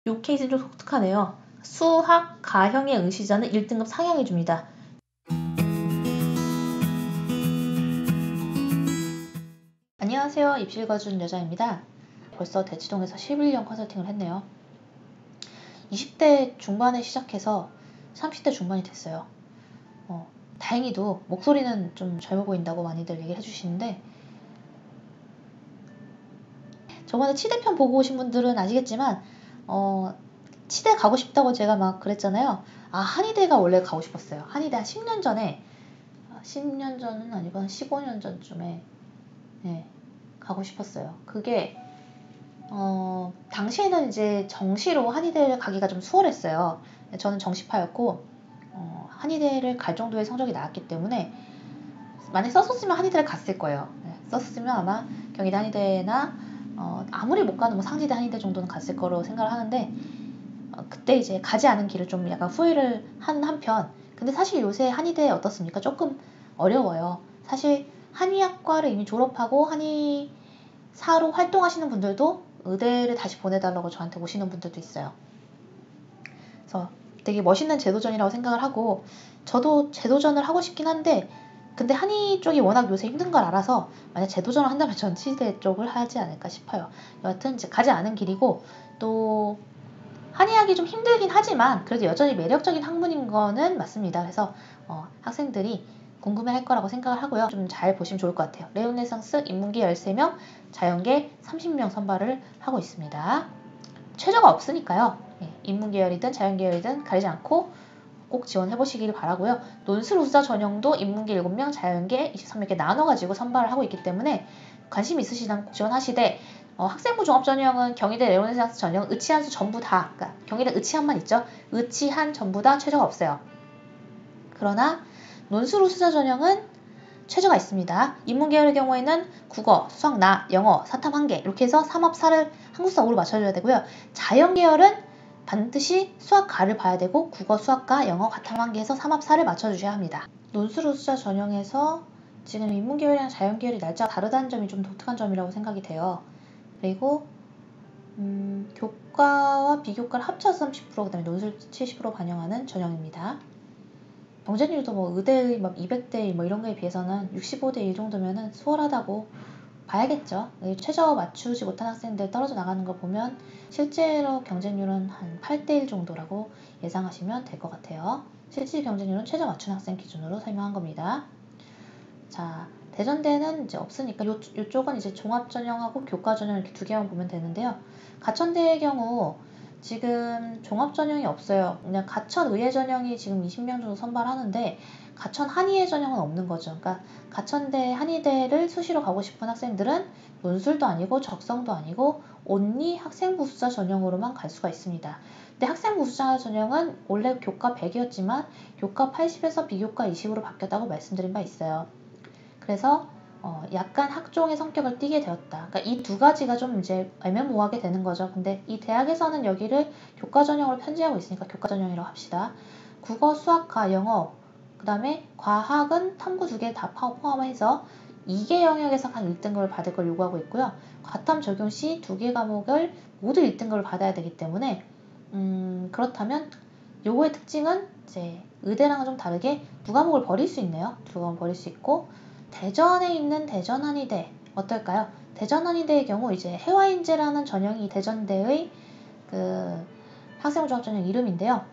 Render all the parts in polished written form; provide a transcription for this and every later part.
요 케이스는 좀 독특하네요. 수학 가형의 응시자는 1등급 상향해줍니다. 안녕하세요. 입실거준 여자입니다. 벌써 대치동에서 11년 컨설팅을 했네요. 20대 중반에 시작해서 30대 중반이 됐어요. 다행히도 목소리는 좀 젊어 보인다고 많이들 얘기를 해주시는데, 저번에 치대편 보고 오신 분들은 아시겠지만 치대 가고 싶다고 제가 막 그랬잖아요. 한의대가 원래 가고 싶었어요. 한의대 한 10년 전에, 10년 전은 아니고 한 15년 전쯤에 가고 싶었어요. 그게 당시에는 이제 정시로 한의대를 가기가 좀 수월했어요. 저는 정시파였고 한의대를 갈 정도의 성적이 나왔기 때문에 만약 썼었으면 한의대를 갔을 거예요. 썼었으면 아마 경희대 한의대나 아무리 못 가도 뭐 상지대 한의대 정도는 갔을 거로 생각을 하는데, 그때 이제 가지 않은 길을 좀 약간 후회를 한 한편, 근데 사실 요새 한의대 어떻습니까? 조금 어려워요. 사실 한의학과를 이미 졸업하고 한의사로 활동하시는 분들도 의대를 다시 보내달라고 저한테 오시는 분들도 있어요. 그래서 되게 멋있는 제도전이라고 생각을 하고, 저도 제도전을 하고 싶긴 한데, 근데 한의 쪽이 워낙 요새 힘든 걸 알아서 만약 제도전을 한다면 전 치대 쪽을 하지 않을까 싶어요. 여하튼 이제 가지 않은 길이고, 또 한의학이 좀 힘들긴 하지만 그래도 여전히 매력적인 학문인 거는 맞습니다. 그래서 학생들이 궁금해할 거라고 생각을 하고요. 좀 잘 보시면 좋을 것 같아요. 르네상스 인문계 13명, 자연계 30명 선발을 하고 있습니다. 최저가 없으니까요. 인문계열이든 자연계열이든 가리지 않고 꼭 지원해보시길 바라고요. 논술 우수자 전형도 인문계 7명, 자연계 23명께 나눠가지고 선발을 하고 있기 때문에 관심 있으시다면 꼭 지원하시되, 학생부 종합전형은 경희대 레오네상스 전형, 의치한수 전부 다, 그러니까 경희대 의치한만 있죠. 의치한 전부 다 최저가 없어요. 그러나 논술 우수자 전형은 최저가 있습니다. 인문계열의 경우에는 국어, 수학, 나, 영어, 사탐 1개 이렇게 해서 3합 4를 한국사 5로 맞춰줘야 되고요. 자연계열은 반드시 수학 가를 봐야 되고 국어, 수학과 영어, 가탐 1개 해서 3합 4를 맞춰주셔야 합니다. 논술 우수자 전형에서 지금 인문계열이랑 자연계열이 날짜가 다르다는 점이 좀 독특한 점이라고 생각이 돼요. 그리고 교과와 비교과를 합쳐서 30%, 그 다음에 논술 70% 반영하는 전형입니다. 경쟁률도 뭐 의대의 막 200대 뭐 이런 거에 비해서는 65대 1 정도면은 수월하다고 봐야겠죠. 최저 맞추지 못한 학생들 떨어져 나가는 거 보면 실제로 경쟁률은 한 8대 1 정도라고 예상하시면 될 것 같아요. 실질 경쟁률은 최저 맞춘 학생 기준으로 설명한 겁니다. 자, 대전대는 이제 없으니까 이쪽은 이제 종합전형하고 교과전형 이렇게 두 개만 보면 되는데요. 가천대의 경우 지금 종합전형이 없어요. 그냥 가천의예 전형이 지금 20명 정도 선발하는데 가천 한의예 전형은 없는 거죠. 그러니까 가천대 한의대를 수시로 가고 싶은 학생들은 논술도 아니고 적성도 아니고 온리 학생부 수자 전형으로만 갈 수가 있습니다. 근데 학생부 수자 전형은 원래 교과 100이었지만 교과 80에서 비교과 20으로 바뀌었다고 말씀드린 바 있어요. 그래서 약간 학종의 성격을 띠게 되었다. 그러니까 이 두 가지가 좀 이제 애매모호하게 되는 거죠. 근데 이 대학에서는 여기를 교과 전형으로 편제하고 있으니까 교과 전형이라고 합시다. 국어, 수학, 가, 영어, 그 다음에 과학은 탐구 2개 다 포함해서 2개 영역에서 한 1등급을 받을 걸 요구하고 있고요. 과탐 적용 시 2개 과목을 모두 1등급을 받아야 되기 때문에 그렇다면 요거의 특징은 이제 의대랑은 좀 다르게 두 과목을 버릴 수 있네요. 두 과목 버릴 수 있고, 대전에 있는 대전한의대 어떨까요? 대전한의대의 경우 이제 해화인재라는 전형이 대전대의 그 학생부종합전형 이름인데요.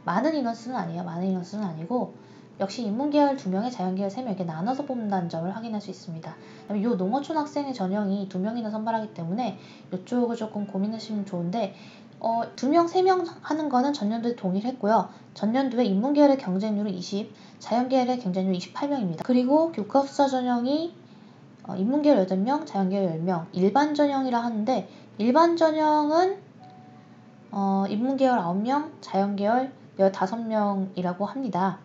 많은 인원수는 아니에요. 많은 인원수는 아니고 역시 인문계열 2명에 자연계열 3명 이렇게 나눠서 뽑는다는 점을 확인할 수 있습니다. 이 농어촌 학생의 전형이 2명이나 선발하기 때문에 이쪽을 조금 고민하시면 좋은데 2명, 3명 하는 거는 전년도에 동일했고요. 전년도에 인문계열의 경쟁률이 20, 자연계열의 경쟁률이 28명입니다. 그리고 교과수사 전형이 인문계열 8명, 자연계열 10명, 일반 전형이라 하는데 일반 전형은 인문계열 9명, 자연계열 15명이라고 합니다.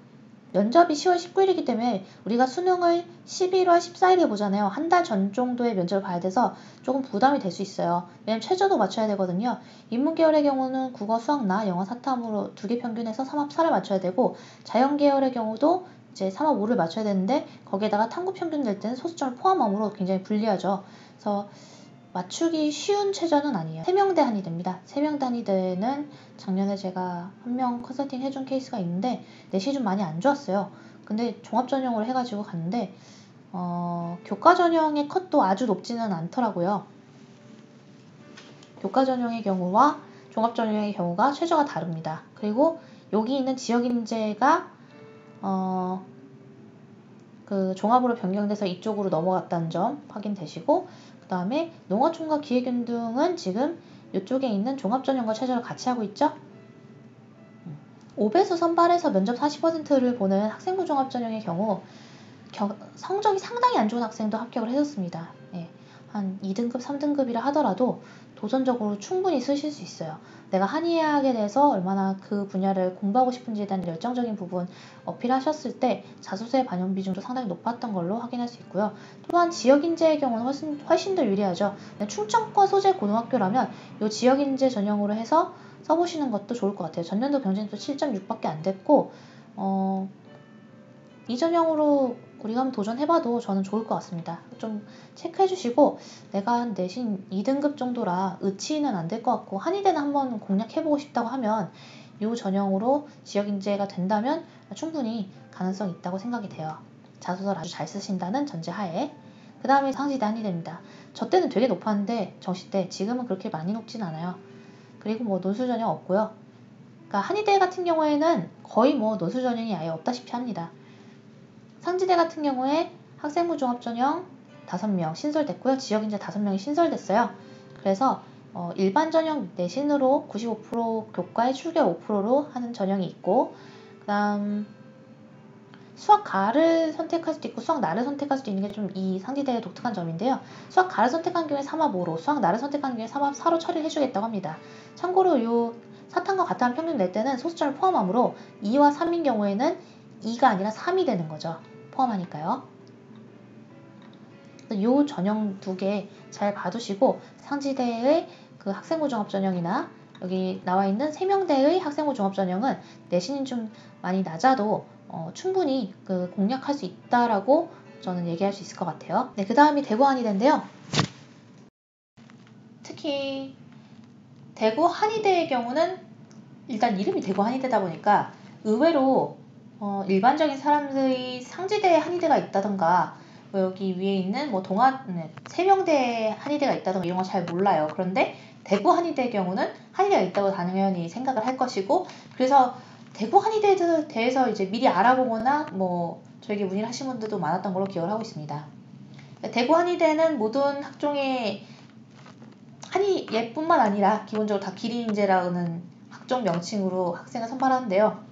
면접이 10월 19일이기 때문에 우리가 수능을 11월 14일에 보잖아요. 한 달 전 정도의 면접을 봐야 돼서 조금 부담이 될 수 있어요. 왜냐면 최저도 맞춰야 되거든요. 인문계열의 경우는 국어, 수학, 나, 영어, 사탐으로 2개 평균해서 3합 4를 맞춰야 되고, 자연계열의 경우도 이제 3합 5를 맞춰야 되는데 거기에다가 탐구 평균 낼 때는 소수점을 포함함으로 굉장히 불리하죠. 그래서 맞추기 쉬운 최저는 아니에요. 세명대 한의대입니다. 세명대 한의대는 작년에 제가 한 명 컨설팅 해준 케이스가 있는데 내신이 좀 많이 안 좋았어요. 근데 종합전형으로 해가지고 갔는데 교과전형의 컷도 아주 높지는 않더라고요. 교과전형의 경우와 종합전형의 경우가 최저가 다릅니다. 그리고 여기 있는 지역인재가 그 종합으로 변경돼서 이쪽으로 넘어갔다는 점 확인되시고, 그 다음에 농어촌과 기회균등은 지금 이쪽에 있는 종합전형과 최저를 같이 하고 있죠. 5배수 선발해서 면접 40%를 보는 학생부 종합전형의 경우 성적이 상당히 안 좋은 학생도 합격을 해줬습니다. 예, 한 2등급, 3등급이라 하더라도 도전적으로 충분히 쓰실 수 있어요. 내가 한의학에 대해서 얼마나 그 분야를 공부하고 싶은지에 대한 열정적인 부분 어필하셨을 때 자소서의 반영 비중도 상당히 높았던 걸로 확인할 수 있고요. 또한 지역인재의 경우는 훨씬 더 유리하죠. 충청권 소재 고등학교라면 이 지역인재 전형으로 해서 써보시는 것도 좋을 것 같아요. 전년도 경쟁도 7.6밖에 안 됐고 이 전형으로 우리가 한번 도전해봐도 저는 좋을 것 같습니다. 좀 체크해주시고, 내가 내신 2등급 정도라 의치는 안 될 것 같고 한의대는 한번 공략해보고 싶다고 하면 이 전형으로 지역인재가 된다면 충분히 가능성이 있다고 생각이 돼요. 자소서를 아주 잘 쓰신다는 전제하에. 그 다음에 상지대 한의대입니다. 저 때는 되게 높았는데 정시때 지금은 그렇게 많이 높진 않아요. 그리고 뭐 논술 전형 없고요. 그러니까 한의대 같은 경우에는 거의 뭐 논술 전형이 아예 없다시피 합니다. 상지대 같은 경우에 학생부 종합전형 5명 신설됐고요. 지역인재 5명이 신설됐어요. 그래서 일반 전형 내신으로 95% 교과에 출결 5%로 하는 전형이 있고, 그 다음 수학 가를 선택할 수도 있고 수학 나를 선택할 수도 있는 게 좀 이 상지대의 독특한 점인데요. 수학 가를 선택한 경우에 3합 5로, 수학 나를 선택한 경우에 3합 4로 처리를 해주겠다고 합니다. 참고로 이 사탕과 같은 평균 낼 때는 소수점을 포함하므로 2와 3인 경우에는 2가 아니라 3이 되는 거죠. 포함하니까요. 이 전형 두 개 잘 봐두시고 상지대의 그 학생부 종합전형이나 여기 나와 있는 세명대의 학생부 종합전형은 내신이 좀 많이 낮아도 충분히 그 공략할 수 있다라고 저는 얘기할 수 있을 것 같아요. 네, 그 다음이 대구 한의대인데요. 특히 대구 한의대의 경우는 일단 이름이 대구 한의대다 보니까 의외로 일반적인 사람들이 상지대에 한의대가 있다던가 여기 위에 있는 뭐 세명대 한의대가 있다던가 이런 거 잘 몰라요. 그런데 대구 한의대의 경우는 한의대가 있다고 당연히 생각을 할 것이고, 그래서 대구 한의대에 대해서 이제 미리 알아보거나 뭐 저에게 문의를 하신 분들도 많았던 걸로 기억을 하고 있습니다. 대구 한의대는 모든 학종의 한의예뿐만 아니라 기본적으로 다 기리인재라는 학종 명칭으로 학생을 선발하는데요.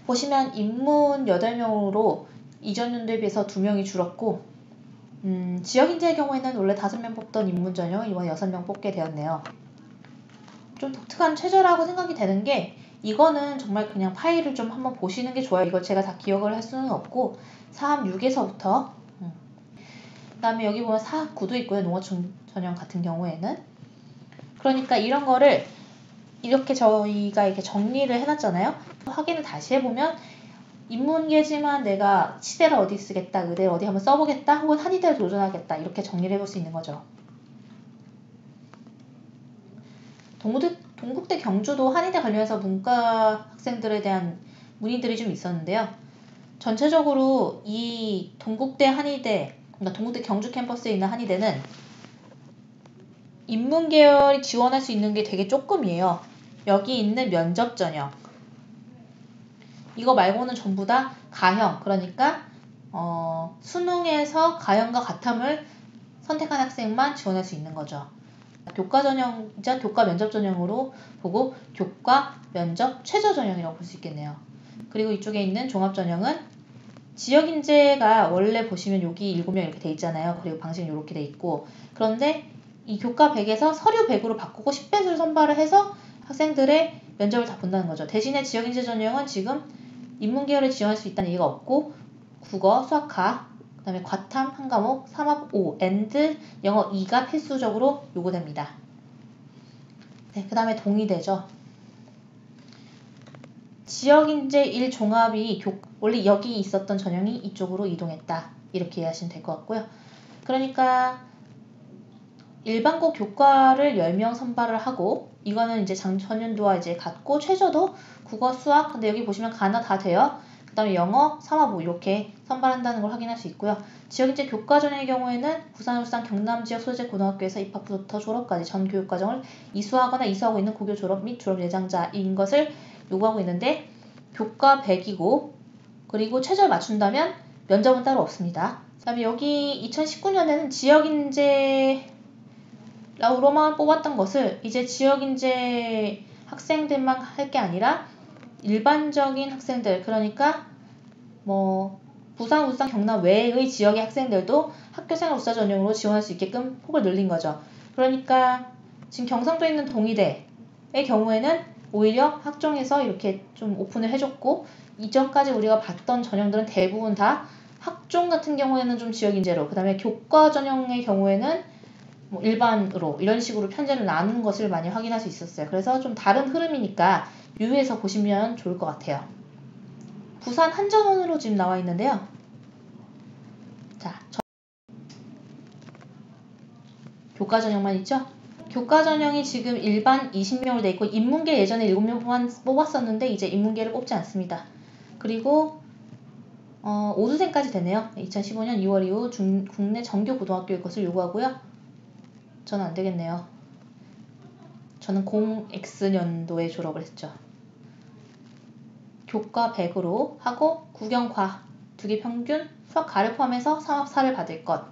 보시면 인문 8명으로 이전 연도에 비해서 2명이 줄었고, 지역인재의 경우에는 원래 5명 뽑던 인문 전형 이번에 6명 뽑게 되었네요. 좀 독특한 최저라고 생각이 되는 게, 이거는 정말 그냥 파일을 좀 한번 보시는 게 좋아요. 이걸 제가 다 기억을 할 수는 없고 4합 6에서부터 그 다음에 여기 보면 4합 9도 있고요. 농어촌 전형 같은 경우에는. 그러니까 이런 거를 이렇게 저희가 이렇게 정리를 해놨잖아요. 확인을 다시 해보면 인문계지만 내가 치대를 어디 쓰겠다, 의대를 어디 한번 써보겠다, 혹은 한의대를 도전하겠다, 이렇게 정리를 해볼 수 있는 거죠. 동국대 경주도 한의대 관련해서 문과 학생들에 대한 문의들이 좀 있었는데요. 전체적으로 이 동국대 한의대, 그러니까 동국대 경주 캠퍼스에 있는 한의대는 인문계열이 지원할 수 있는 게 되게 조금이에요. 여기 있는 면접 전형, 이거 말고는 전부 다 가형, 그러니까 수능에서 가형과 가탐을 선택한 학생만 지원할 수 있는 거죠. 교과 전형이자 교과 면접 전형으로 보고 교과 면접 최저 전형이라고 볼 수 있겠네요. 그리고 이쪽에 있는 종합 전형은 지역인재가 원래 보시면 여기 7명 이렇게 돼 있잖아요. 그리고 방식은 이렇게 돼 있고, 그런데 이 교과 100에서 서류 100으로 바꾸고 10배수를 선발을 해서 학생들의 면접을 다 본다는 거죠. 대신에 지역인재 전형은 지금 인문계열을 지원할 수 있다는 얘기가 없고, 국어, 수학, 가, 그 다음에 과탐 한 과목, 3합 5, and 영어 2가 필수적으로 요구됩니다. 네, 그 다음에 동의대죠. 지역인재 1 종합이 원래 여기 있었던 전형이 이쪽으로 이동했다, 이렇게 이해하시면 될 것 같고요. 그러니까 일반고 교과를 10명 선발을 하고 이거는 이제 전년도와 이제 같고 최저도 국어, 수학, 근데 여기 보시면 가나 다 돼요. 그 다음에 영어, 사마보 이렇게 선발한다는 걸 확인할 수 있고요. 지역인재 교과 전형의 경우에는 부산, 울산, 경남 지역 소재 고등학교에서 입학부터 졸업까지 전 교육과정을 이수하거나 이수하고 있는 고교 졸업 및 졸업 예정자인 것을 요구하고 있는데 교과 100이고 그리고 최저를 맞춘다면 면접은 따로 없습니다. 그 다음에 여기 2019년에는 지역인재로만 뽑았던 것을 이제 지역인재 학생들만 할 게 아니라 일반적인 학생들, 그러니까 뭐 부산, 울산, 경남 외의 지역의 학생들도 학교생활 우수 전형으로 지원할 수 있게끔 폭을 늘린 거죠. 그러니까 지금 경상도에 있는 동의대의 경우에는 오히려 학종에서 이렇게 좀 오픈을 해줬고 이전까지 우리가 봤던 전형들은 대부분 다 학종 같은 경우에는 좀 지역인재로, 그 다음에 교과 전형의 경우에는 뭐 일반으로 이런 식으로 편제를 나누는 것을 많이 확인할 수 있었어요. 그래서 좀 다른 흐름이니까 유의해서 보시면 좋을 것 같아요. 부산 한전원으로 지금 나와 있는데요. 자, 교과 전형만 있죠? 교과 전형이 지금 일반 20명으로 돼 있고 인문계 예전에 7명만 뽑았었는데 이제 인문계를 뽑지 않습니다. 그리고 오수생까지 되네요. 2015년 2월 이후 국내 정규 고등학교일 것을 요구하고요. 저는 안 되겠네요. 저는 0X년도에 졸업을 했죠. 교과 100으로 하고 국영과 2개 평균, 수학 가를 포함해서 상업 4를 받을 것.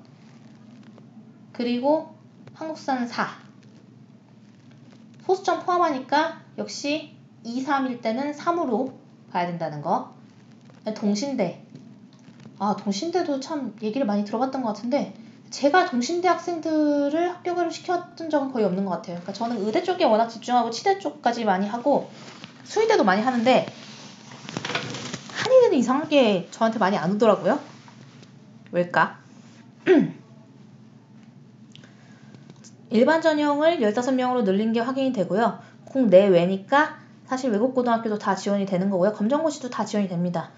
그리고 한국사는 4. 소수점 포함하니까 역시 2, 3일 때는 3으로 봐야 된다는 거. 동신대. 동신대도 참 얘기를 많이 들어봤던 것 같은데 제가 동신대 학생들을 합격을 시켰던 적은 거의 없는 것 같아요. 그러니까 저는 의대 쪽에 워낙 집중하고 치대 쪽까지 많이 하고 수의대도 많이 하는데 한의대는 이상하게 저한테 많이 안 오더라고요. 왜일까? 일반 전형을 15명으로 늘린 게 확인이 되고요. 국내외니까 사실 외국 고등학교도 다 지원이 되는 거고요. 검정고시도 다 지원이 됩니다.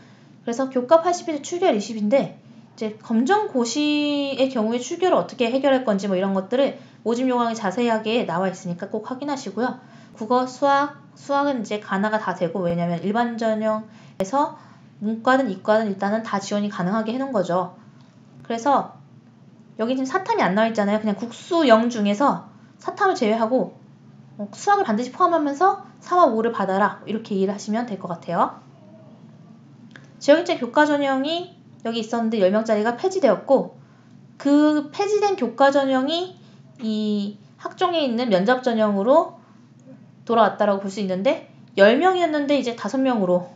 그래서 교과 80일 출결 20인데 이제 검정고시의 경우에 출결을 어떻게 해결할 건지 뭐 이런 것들을 모집 요강에 자세하게 나와 있으니까 꼭 확인하시고요. 국어, 수학은 이제 가나가 다 되고 왜냐면 일반 전형에서 문과든 이과든 일단은 다 지원이 가능하게 해놓은 거죠. 그래서 여기 지금 사탐이 안 나와 있잖아요. 그냥 국수 0 중에서 사탐을 제외하고 수학을 반드시 포함하면서 4와 5를 받아라 이렇게 이해를 하시면 될 것 같아요. 지역인재 교과 전형이 여기 있었는데 10명짜리가 폐지되었고 그 폐지된 교과 전형이 이 학종에 있는 면접 전형으로 돌아왔다라고 볼 수 있는데 10명이었는데 이제 5명으로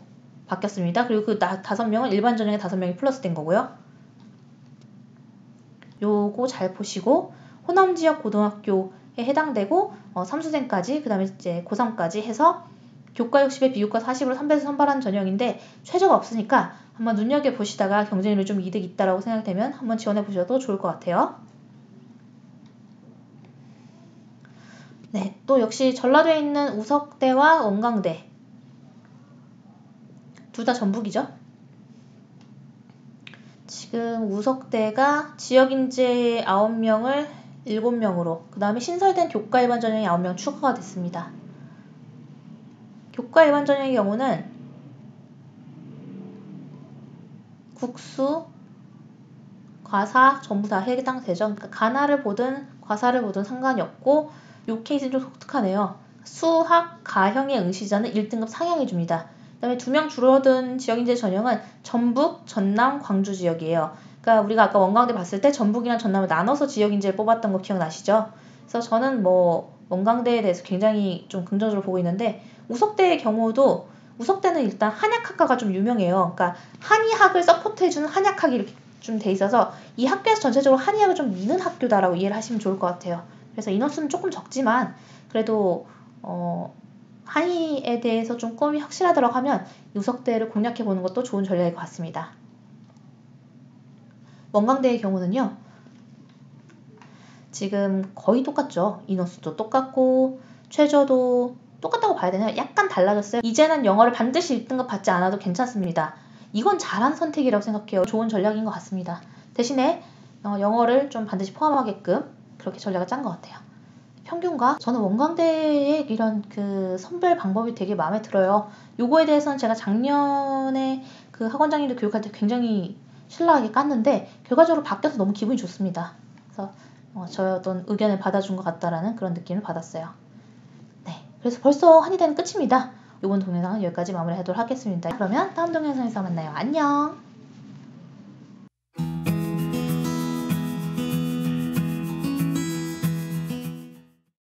바뀌었습니다. 그리고 그 5명은 일반 전형에 5명이 플러스 된 거고요. 요거 잘 보시고 호남 지역 고등학교에 해당되고 삼수생까지 그 다음에 이제 고3까지 해서 교과 60에 비교과 40으로 3배에서 선발한 전형인데 최저가 없으니까 한번 눈여겨보시다가 경쟁률이 좀 이득 있다라고 생각되면 한번 지원해보셔도 좋을 것 같아요. 네, 또 역시 전라도에 있는 우석대와 원광대 둘 다 전북이죠. 지금 우석대가 지역인재 9명을 7명으로 그 다음에 신설된 교과 일반 전형이 9명 추가가 됐습니다. 교과 일반 전형의 경우는 국수, 과사 전부 다 해당되죠. 그러니까 가나를 보든 과사를 보든 상관이 없고 이 케이스는 좀 독특하네요. 수학, 가형의 응시자는 1등급 상향해줍니다. 그 다음에 2명 줄어든 지역인재 전형은 전북, 전남, 광주 지역이에요. 그러니까 우리가 아까 원광대 봤을 때 전북이랑 전남을 나눠서 지역인재를 뽑았던 거 기억나시죠? 그래서 저는 원광대에 대해서 굉장히 좀 긍정적으로 보고 있는데 우석대의 경우도 우석대는 일단 한약학과가 좀 유명해요. 그러니까 한의학을 서포트해주는 한약학이 이렇게 좀 돼 있어서 이 학교에서 전체적으로 한의학을 좀 미는 학교다라고 이해를 하시면 좋을 것 같아요. 그래서 인원수는 조금 적지만 그래도 한의에 대해서 좀 꿈이 확실하다고 하면 우석대를 공략해보는 것도 좋은 전략일 것 같습니다. 원광대의 경우는요. 지금 거의 똑같죠. 인원수도 똑같고 최저도 똑같다고 봐야 되나요? 약간 달라졌어요. 이제는 영어를 반드시 1등급 받지 않아도 괜찮습니다. 이건 잘한 선택이라고 생각해요. 좋은 전략인 것 같습니다. 대신에 영어를 좀 반드시 포함하게끔 그렇게 전략을 짠 것 같아요. 평균과 저는 원광대의 이런 그 선별 방법이 되게 마음에 들어요. 요거에 대해서는 제가 작년에 그 학원장님들 교육할 때 굉장히 신랄하게 깠는데 결과적으로 바뀌어서 너무 기분이 좋습니다. 그래서 저의 어떤 의견을 받아준 것 같다라는 그런 느낌을 받았어요. 네, 그래서 벌써 한의대는 끝입니다. 이번 동영상은 여기까지 마무리하도록 하겠습니다. 그러면 다음 동영상에서 만나요. 안녕.